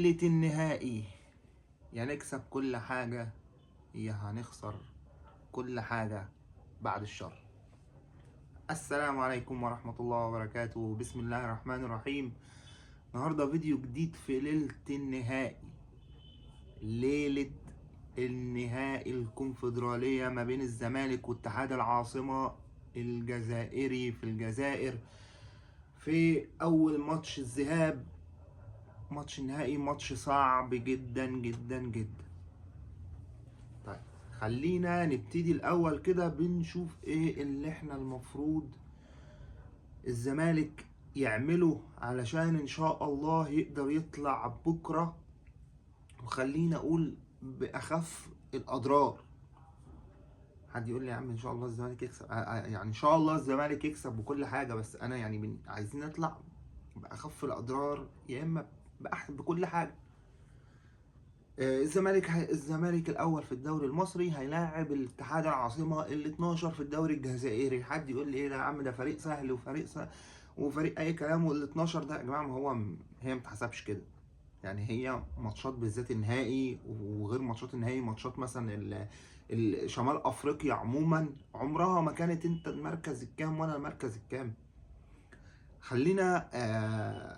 ليلة النهائي، يا نكسب كل حاجة يا هنخسر كل حاجة بعد الشر. السلام عليكم ورحمة الله وبركاته. بسم الله الرحمن الرحيم. النهاردة فيديو جديد في ليلة النهائي، ليلة النهائي الكونفدرالية ما بين الزمالك واتحاد العاصمة الجزائري في الجزائر، في أول ماتش الذهاب. ماتش النهائي ماتش صعب جدا جدا جدا. طيب خلينا نبتدي الأول كده بنشوف ايه اللي احنا المفروض الزمالك يعمله علشان ان شاء الله يقدر يطلع بكرة، وخلينا اقول بأخف الأضرار. حد يقول لي يا عم ان شاء الله الزمالك يكسب، يعني ان شاء الله الزمالك يكسب وكل حاجة، بس انا يعني عايزين نطلع بأخف الأضرار يا اما بكل حاجة. الزمالك الاول في الدوري المصري هيلاعب الاتحاد العاصمه ال 12 في الدوري الجزائري. حد يقول لي ايه ده يا عم، ده فريق سهل وفريق اي كلام، وال 12 ده يا جماعه ما هو هي ما بتحسبش كده. يعني هي ماتشات بالذات النهائي وغير ماتشات النهائي، ماتشات مثلا شمال افريقيا عموما عمرها ما كانت انت المركز الكام وانا المركز الكام. خلينا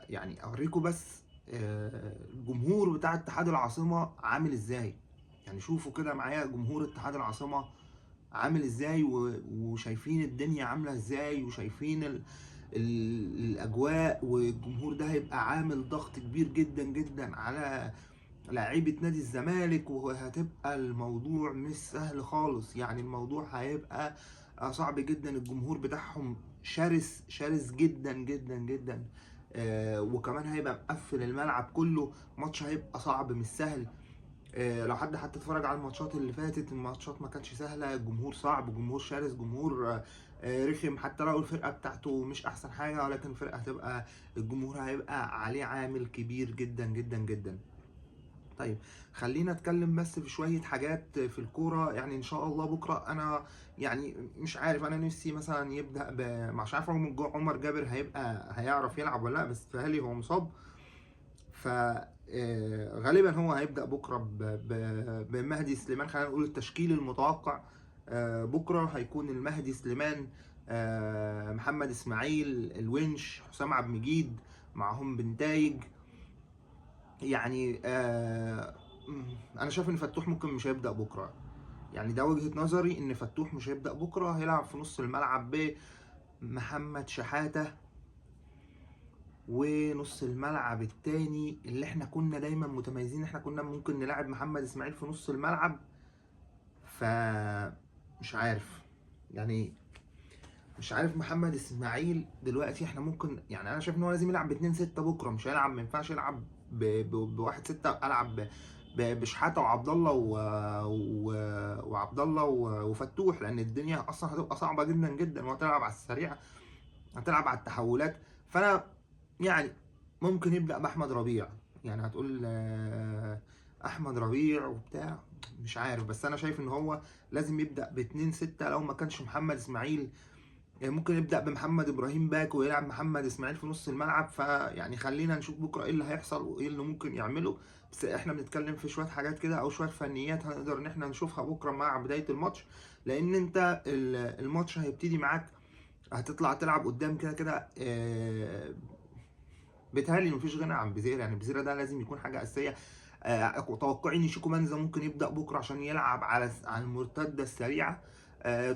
يعني اوريكم بس الجمهور بتاع اتحاد العاصمة عامل ازاي. يعني شوفوا كده معايا جمهور اتحاد العاصمة عامل ازاي، وشايفين الدنيا عاملة ازاي، وشايفين الاجواء. والجمهور ده هيبقى عامل ضغط كبير جدا جدا على لاعيبة نادي الزمالك، وهتبقى الموضوع مش سهل خالص. يعني الموضوع هيبقى صعب جدا. الجمهور بتاعهم شرس شرس جدا جدا جدا. وكمان هيبقى مقفل الملعب كله. ماتش هيبقى صعب مش سهل. لو حد حتى اتفرج على الماتشات اللي فاتت، الماتشات ما كانتش سهلة. الجمهور صعب، جمهور شرس، جمهور رخم. حتى لو الفرقة بتاعته مش احسن حاجة، ولكن الفرقة هتبقى الجمهور هيبقى عليه عامل كبير جدا جدا جدا. طيب خلينا اتكلم بس في شوية حاجات في الكورة. يعني ان شاء الله بكرة انا يعني مش عارف، انا نفسي مثلا يبدأ مش عارف عمر جابر هيعرف يلعب ولا لا، بس تهيألي هو مصاب. ف غالبا هو هيبدأ بكرة بمهدي سليمان. خلينا نقول التشكيل المتوقع بكرة هيكون المهدي سليمان، محمد اسماعيل، الونش، حسام عبد المجيد، معهم بنتايج. يعني انا شايف ان فتوح ممكن مش هيبدأ بكره. يعني ده وجهة نظري، ان فتوح مش هيبدأ بكره. هيلعب في نص الملعب بمحمد شحاتة، ونص الملعب التاني اللي احنا كنا دايما متميزين احنا كنا ممكن نلعب محمد اسماعيل في نص الملعب. مش عارف يعني، مش عارف محمد اسماعيل دلوقتي احنا ممكن، يعني انا شايف ان هو لازم يلعب ب2-6 بكره. مش هيلعب، ما ينفعش يلعب ب1-6. العب بشحاته وعبد الله وعبد الله وفتوح، لان الدنيا اصلا هتبقى صعبه جدا جدا، وهتلعب على السريع، هتلعب على التحولات. فانا يعني ممكن يبدا باحمد ربيع. يعني هتقول احمد ربيع وبتاع، مش عارف، بس انا شايف ان هو لازم يبدا ب2-6. لو ما كانش محمد اسماعيل ممكن يبدأ بمحمد إبراهيم باك، ويلعب محمد إسماعيل في نص الملعب. فيعني خلينا نشوف بكرة إيه اللي هيحصل وإيه اللي ممكن يعمله. بس إحنا بنتكلم في شوية حاجات كده أو شوية فنيات هنقدر إن إحنا نشوفها بكرة مع بداية الماتش. لأن أنت الماتش هيبتدي معاك، هتطلع تلعب قدام كده كده. بيتهيألي مفيش غنى عن بيزيرا. يعني بيزيرا ده لازم يكون حاجة أساسية. توقعي ان شيكو منزا ممكن يبدا بكره عشان يلعب على المرتده السريعه.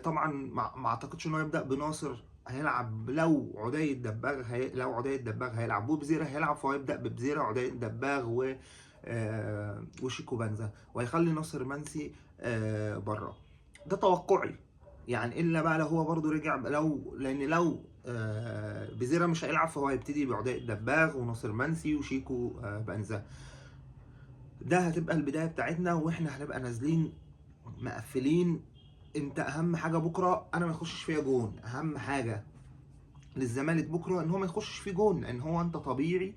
طبعا ما اعتقدش ان هو يبدا بناصر. هيلعب لو عدي الدباغ هيلعب وبزيرة هيلعب، فهو يبدا ببزيرة، عدي الدباغ وشيكو بنزا، وهيخلي ناصر منسي بره. ده توقعي. يعني الا بقى لو هو برضو رجع، لان لو بزيرة مش هيلعب، فهو هيبتدي بعدي الدباغ وناصر منسي وشيكو بنزا. ده هتبقى البداية بتاعتنا، واحنا هنبقى نازلين مقفلين. انت اهم حاجة بكرة انا ما يخشش فيها جون. اهم حاجة للزمالك بكرة ان هو ما يخشش فيه جون، لان هو انت طبيعي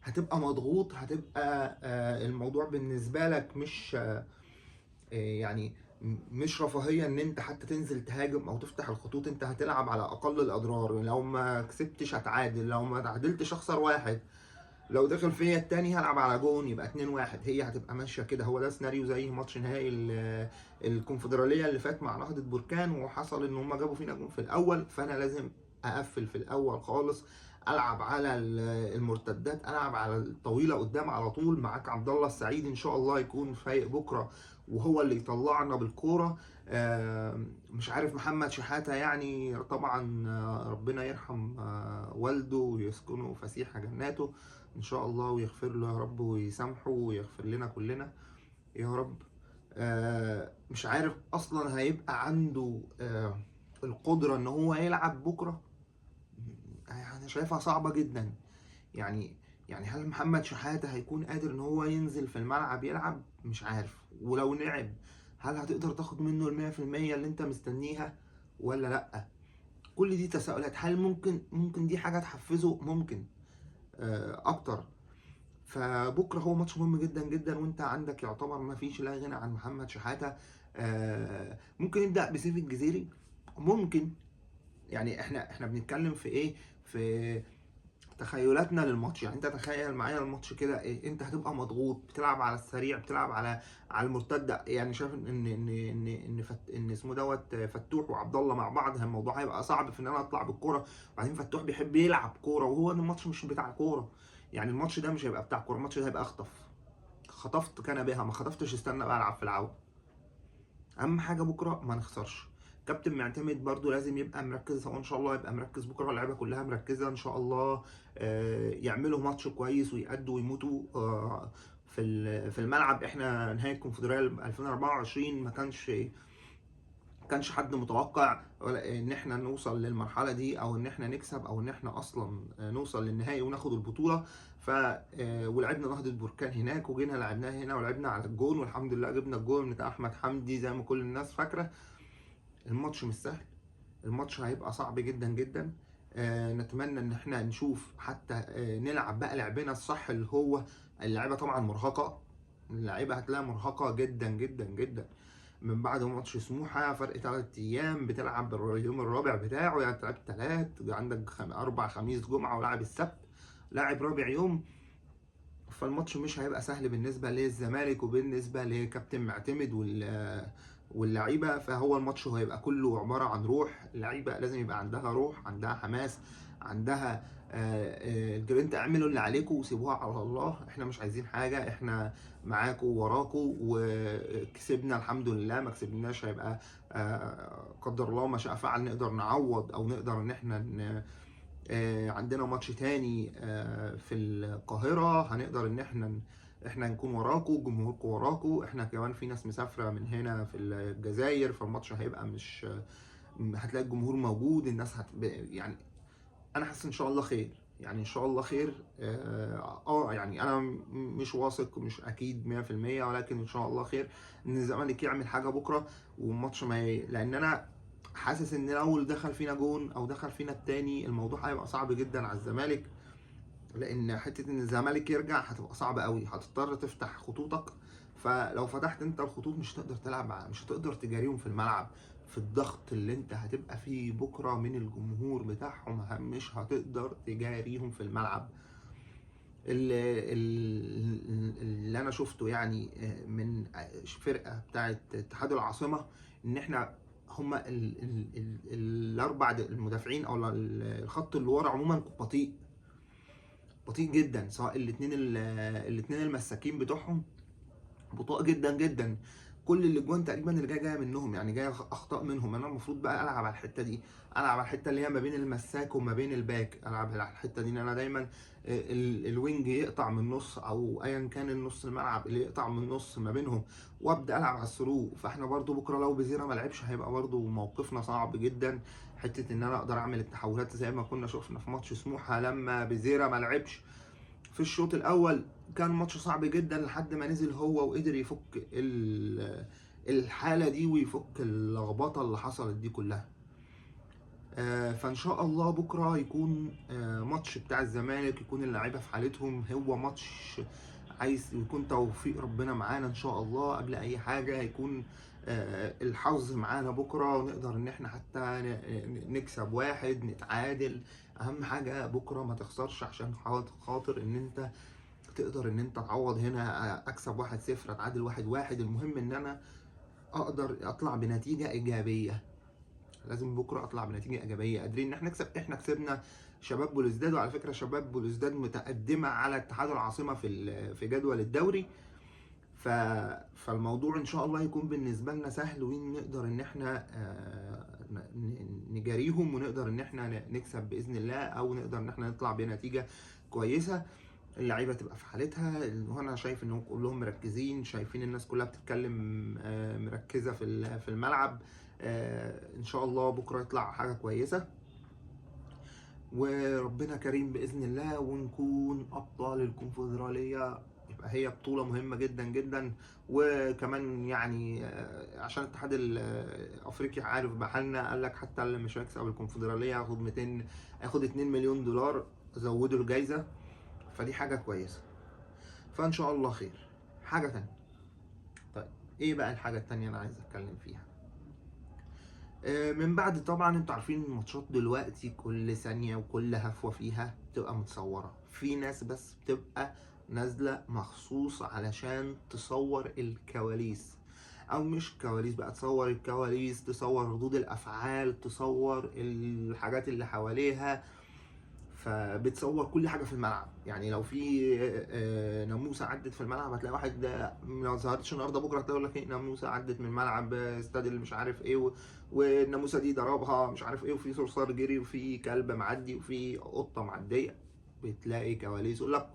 هتبقى مضغوط. هتبقى الموضوع بالنسبة لك مش يعني مش رفاهية ان انت حتى تنزل تهاجم او تفتح الخطوط. انت هتلعب على اقل الاضرار. لو ما كسبتش هتعادل، لو ما تعادلتش اخسر واحد. لو دخل فيا التاني هلعب على جون يبقى 2-1. هي هتبقى ماشيه كده. هو ده سيناريو زي ماتش نهائي الكونفدراليه اللي فات مع نهضه بركان، وحصل ان هم جابوا فينا جون في الاول، فانا لازم اقفل في الاول خالص، العب على المرتدات، العب على الطويله قدام على طول. معاك عبد الله السعيد ان شاء الله يكون فايق بكره وهو اللي يطلعنا بالكوره. مش عارف محمد شحاته يعني طبعا، ربنا يرحم والده ويسكنه فسيح جناته ان شاء الله، ويغفر له يا رب ويسامحه ويغفر لنا كلنا يا رب. مش عارف اصلا هيبقى عنده القدرة ان هو يلعب بكرة. انا شايفها صعبة جدا. يعني هل محمد شحاتة هيكون قادر ان هو ينزل في الملعب يلعب؟ مش عارف. ولو لعب هل هتقدر تاخد منه ال100% اللي انت مستنيها ولا لا؟ كل دي تساؤلات. هل ممكن دي حاجة تحفزه؟ ممكن اكتر. فبكره هو ماتش مهم جدا جدا، وانت عندك يعتبر ما فيش لا غنى عن محمد شحاته. ممكن نبدا بسيف الجزيري، ممكن. يعني احنا بنتكلم في ايه؟ في تخيلاتنا للماتش. يعني انت تخيل معايا الماتش كده، إيه؟ انت هتبقى مضغوط، بتلعب على السريع، بتلعب على المرتده. يعني شايف ان اسمه دوت فتوح وعبد الله مع بعض، الموضوع هيبقى صعب في ان انا اطلع بالكوره. وبعدين فتوح بيحب يلعب كوره، وهو الماتش مش بتاع كوره. يعني الماتش ده مش هيبقى بتاع كوره، الماتش ده هيبقى خطفت كان بها، ما خطفتش استنى بقى العب في العوده. اهم حاجه بكره ما نخسرش. كابتن معتمد برضو لازم يبقى مركز، هو ان شاء الله يبقى مركز بكره، اللعيبه كلها مركزه ان شاء الله. يعملوا ماتش كويس ويأدوا ويموتوا في الملعب. احنا نهائي الكونفدراليه 2024 ما كانش حد متوقع ان احنا نوصل للمرحله دي، او ان احنا نكسب، او ان احنا اصلا نوصل للنهائي وناخد البطوله. ف ولعبنا نهضه بركان هناك، وجينا لعبناها هنا ولعبنا على الجون، والحمد لله جبنا الجون بتاع احمد حمدي زي ما كل الناس فاكره. الماتش مش سهل، الماتش هيبقى صعب جدا جدا. نتمنى ان احنا نشوف حتى نلعب بقى لعبنا الصح، اللي هو اللعيبه طبعا مرهقه. اللعيبه هتلاقيها مرهقه جدا جدا جدا من بعد ماتش سموحه، فرق 3 ايام، بتلعب اليوم الرابع بتاعه، يعني تلعب 3، عندك 4 خميس جمعه ولاعب السبت، لاعب رابع يوم. فالماتش مش هيبقى سهل بالنسبه للزمالك وبالنسبه لكابتن معتمد واللعيبه. فهو الماتش هيبقى كله عباره عن روح. اللعيبه لازم يبقى عندها روح، عندها حماس، عندها انتوا اعملوا اللي عليكم وسيبوها على الله. احنا مش عايزين حاجه، احنا معاكم وراكم، وكسبنا الحمد لله. ما كسبناش هيبقى قدر الله ما شاء فعل، نقدر نعوض او نقدر ان احنا عندنا ماتش تاني في القاهرة، هنقدر ان احنا نكون وراكو، جمهوركم وراكو. احنا كمان في ناس مسافرة من هنا في الجزائر، فالماتش هيبقى مش هتلاقي الجمهور موجود، الناس يعني انا حاسس ان شاء الله خير. يعني ان شاء الله خير. يعني انا مش واثق، مش اكيد 100%، ولكن ان شاء الله خير ان الزمالك يعمل حاجة بكرة والماتش لان انا حاسس ان لو دخل فينا جون او دخل فينا التاني، الموضوع هيبقى صعب جدا على الزمالك. لان حته ان الزمالك يرجع هتبقى صعبه قوي، هتضطر تفتح خطوطك. فلو فتحت انت الخطوط مش هتقدر تلعب مش هتقدر تجاريهم في الملعب. في الضغط اللي انت هتبقى فيه بكره من الجمهور بتاعهم، مش هتقدر تجاريهم في الملعب. اللي انا شفته يعني من فرقه بتاعه اتحاد العاصمه، ان احنا هما الاربع المدافعين او الخط اللي ورا عموما بطيء، بطيء جدا. سواء الاثنين المساكين بتوعهم بطاء جدا جدا. كل الاجوان تقريبا اللي جايه منهم، يعني جايه اخطاء منهم. انا المفروض بقى العب على الحته دي، العب على الحته اللي هي ما بين المساك وما بين الباك، العب على الحته دي ان انا دايما الوينج يقطع من النص، او ايا كان النص الملعب اللي يقطع من النص ما بينهم، وابدا العب على الثرو. فاحنا برضو بكره لو بزيرة ما لعبش هيبقى برضو موقفنا صعب جدا. حته ان انا اقدر اعمل التحولات زي ما كنا شفنا في ماتش سموحه لما بزيرة ما لعبش في الشوط الاول. كان ماتش صعب جدا لحد ما نزل هو وقدر يفك الحاله دي ويفك اللخبطه اللي حصلت دي كلها. فان شاء الله بكره يكون ماتش بتاع الزمالك، يكون اللعيبه في حالتهم. هو ماتش عايز يكون توفيق ربنا معانا ان شاء الله. قبل اي حاجه هيكون الحظ معانا بكره، ونقدر ان احنا حتى نكسب واحد، نتعادل. اهم حاجه بكره ما تخسرش، عشان خاطر ان انت تقدر ان انت تعوض هنا. اكسب 1-0، اتعادل 1-1. المهم ان انا اقدر اطلع بنتيجه ايجابيه. لازم بكره اطلع بنتيجه ايجابيه، قادرين ان احنا نكسب. احنا كسبنا شباب بلوزداد، وعلى فكره شباب بلوزداد متقدمه على اتحاد العاصمه في جدول الدوري. فالموضوع ان شاء الله يكون بالنسبه لنا سهل، ونقدر ان احنا نجاريهم، ونقدر ان احنا نكسب باذن الله، او نقدر ان احنا نطلع بنتيجه كويسه. اللعيبه تبقى في حالتها، وانا شايف انهم كلهم مركزين، شايفين الناس كلها بتتكلم مركزه في الملعب. ان شاء الله بكره يطلع حاجه كويسه، وربنا كريم باذن الله، ونكون ابطال الكونفدراليه. يبقى هي بطوله مهمه جدا جدا. وكمان يعني عشان الاتحاد الافريقي عارف بحالنا، قال لك حتى اللي مش هيكسب الكونفدراليه هياخد 2 مليون دولار، زودوا الجايزه. فدي حاجه كويسه، فان شاء الله خير. حاجه تانية، طيب ايه بقى الحاجه التانية انا عايز اتكلم فيها؟ من بعد طبعا انتوا عارفين الماتشات دلوقتي كل ثانية وكل هفوة فيها بتبقى متصورة. في ناس بس بتبقى نازلة مخصوص علشان تصور الكواليس، او مش كواليس بقى، تصور الكواليس، تصور ردود الافعال، تصور الحاجات اللي حواليها. فبتصور كل حاجه في الملعب. يعني لو في ناموسه عدت في الملعب، هتلاقي واحد ما ظهرتش النهارده، بكره هتلاقي لك ايه، ناموسه عدت من الملعب استاد اللي مش عارف ايه والناموسه دي ضربها مش عارف ايه، وفي صرصار جري، وفي كلب معدي، وفي قطه معديه. بتلاقي كواليس يقول لك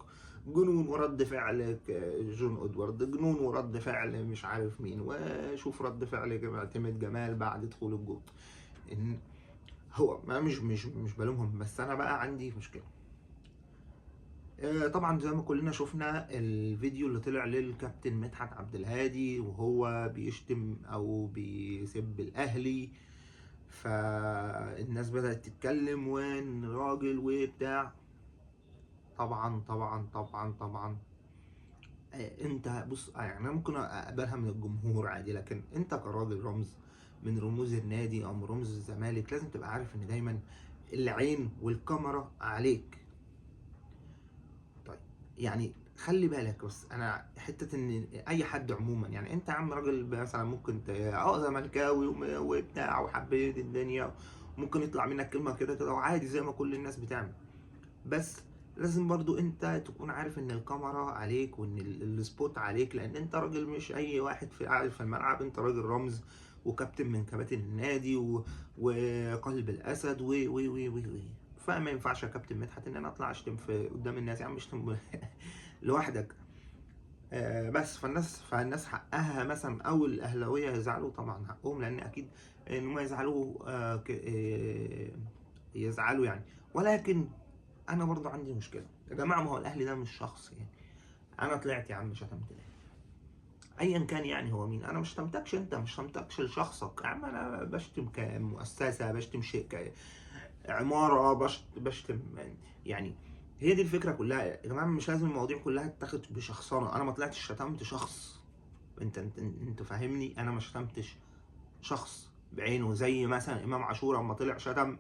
جنون ورد فعل جون ادوارد، جنون ورد فعل مش عارف مين، وشوف رد فعل اعتمد جمال بعد دخول الجول. هو ما مش بلومهم، بس انا بقى عندي مشكله. طبعا زي ما كلنا شفنا الفيديو اللي طلع للكابتن مدحت عبد الهادي وهو بيشتم او بيسب الاهلي. فالناس بدأت تتكلم وين راجل وبتاع. طبعا طبعا طبعا طبعا انت بص، يعني انا ممكن اقبلها من الجمهور عادي، لكن انت كراجل رمز من رموز النادي او من رموز الزمالك، لازم تبقى عارف ان دايما العين والكاميرا عليك. طيب يعني خلي بالك بس، انا حته ان اي حد عموما، يعني انت يا عم راجل مثلا ممكن زملكاوي وبتاع وحبيت الدنيا، ممكن يطلع منك كلمه كده كده وعادي زي ما كل الناس بتعمل. بس لازم برضو انت تكون عارف ان الكاميرا عليك، وان السبوت عليك، لان انت راجل مش اي واحد قاعد في الملعب. انت راجل رمز وكابتن من كباتن النادي وقلب الاسد و فما ينفعش يا كابتن مدحت ان انا اطلع اشتم في قدام الناس. يا عم اشتم لوحدك. بس فالناس حقها مثلا، او الاهلاويه يزعلوا، طبعا حقهم، لان اكيد ان هم يزعلوا يزعلوا يعني. ولكن انا برضه عندي مشكله يا جماعه، ما هو الاهلي ده مش شخص يعني. انا طلعت يا عم شتمت الاهلي ايا كان، يعني هو مين؟ انا مش شتمتكش انت، مش شتمتكش لشخصك يا عم. انا بشتم كمؤسسه، بشتم شيء كعماره، بشتم يعني. هي دي الفكره كلها يا جماعه. مش لازم المواضيع كلها تتاخد بشخصنه. انا ما طلعتش شتمت شخص. انت فاهمني، انا ما شتمتش شخص بعينه. زي مثلا امام عاشور اما طلع شتم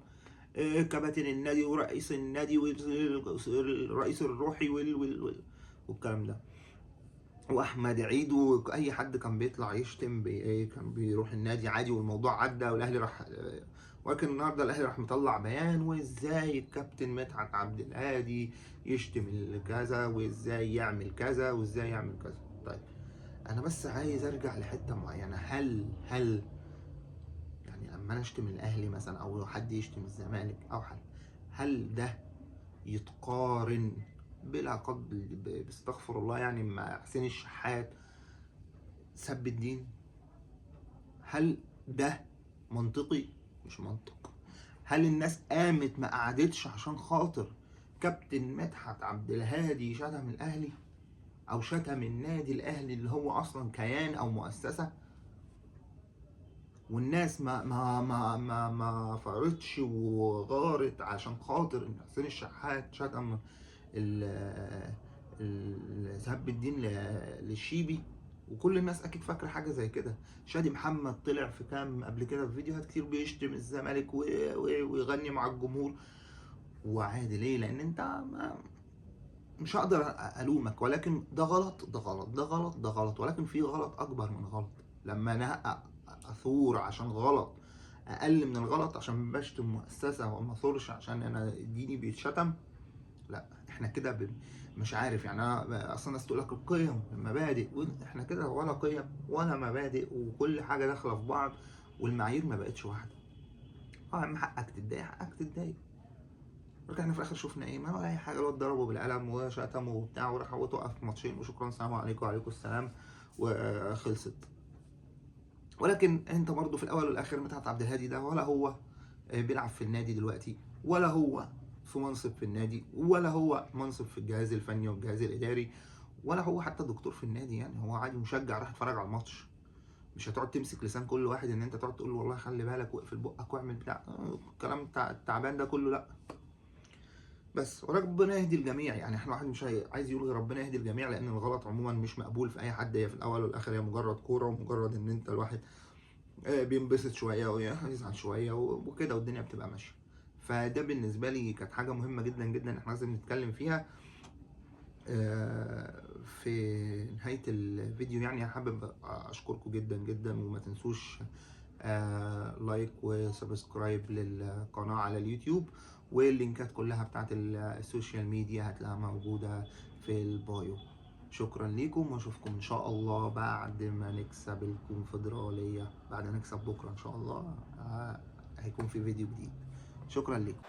كباتن النادي ورئيس النادي والرئيس الروحي والكلام ده، واحمد عيد، واي حد كان بيطلع يشتم كان بيروح النادي عادي، والموضوع عدى والاهلي راح. ولكن النهارده الاهلي راح مطلع بيان، وازاي الكابتن مدحت عبد الهادي يشتم كذا، وازاي يعمل كذا، وازاي يعمل كذا. طيب انا بس عايز ارجع لحته معينه. هل يعني لما انا اشتم الاهلي مثلا، او حد يشتم الزمالك او حد، هل ده يتقارن بلا قدر باستغفر الله يعني مع حسين الشحات سب الدين؟ هل ده منطقي؟ مش منطق. هل الناس قامت ما قعدتش عشان خاطر كابتن مدحت عبد الهادي شتم الاهلي، او شتم النادي الاهلي اللي هو اصلا كيان او مؤسسه، والناس ما فرتش وغارت عشان خاطر ان حسين الشحات شتم ذهاب بالدين للشيبي، وكل الناس اكيد فاكره حاجه زي كده. شادي محمد طلع في كام قبل كده في فيديوهات كتير بيشتم الزمالك ويغني مع الجمهور، وعادي. ليه؟ لان انت مش هقدر الومك، ولكن ده غلط، ده غلط، ده غلط، ده غلط، ولكن في غلط اكبر من غلط. لما انا اثور عشان غلط اقل من الغلط عشان بشتم مؤسسه، وما اثورش عشان انا ديني بيتشتم، لا احنا كده مش عارف يعني. انا اصلا الناس تقول لك القيم المبادئ، احنا كده ولا قيم ولا مبادئ، وكل حاجه داخله في بعض، والمعايير ما بقتش واحده. اه اهم حقك تتضايق، حقك تتضايق. رجعنا في الاخر شفنا ايه؟ ما ولا اي حاجه. الواد ضربه بالقلم وشتمه وبتاع، وراح هو توقف ماتشين وشكرا سلام عليكم وعليكم السلام وخلصت. ولكن انت برضو في الاول والاخر مدحت عبد الهادي ده ولا هو بيلعب في النادي دلوقتي، ولا هو في منصب في النادي، ولا هو منصب في الجهاز الفني والجهاز الاداري، ولا هو حتى دكتور في النادي. يعني هو عادي مشجع راح يتفرج على الماتش. مش هتقعد تمسك لسان كل واحد ان انت تقعد تقول له والله خلي بالك واقفل بقك واعمل بتاع الكلام التعبان ده كله، لا. بس وربنا يهدي الجميع. يعني احنا واحد مش عايز يقول غير ربنا يهدي الجميع، لان الغلط عموما مش مقبول في اي حد. هي في الاول والاخر هي مجرد كوره، ومجرد ان انت الواحد بينبسط شويه ويزعل شويه وكده، والدنيا بتبقى ماشيه. فده بالنسبه لي كانت حاجه مهمه جدا جدا احنا لازم نتكلم فيها. في نهايه الفيديو يعني حابب اشكركم جدا جدا، وما تنسوش لايك وسبسكرايب للقناه على اليوتيوب، واللينكات كلها بتاعت السوشيال ميديا هتلاقيها موجوده في البايو. شكرا ليكم، واشوفكم ان شاء الله بعد ما نكسب الكونفدرالية، بعد ما نكسب بكرة ان شاء الله هيكون في فيديو جديد. شكرا ليكم.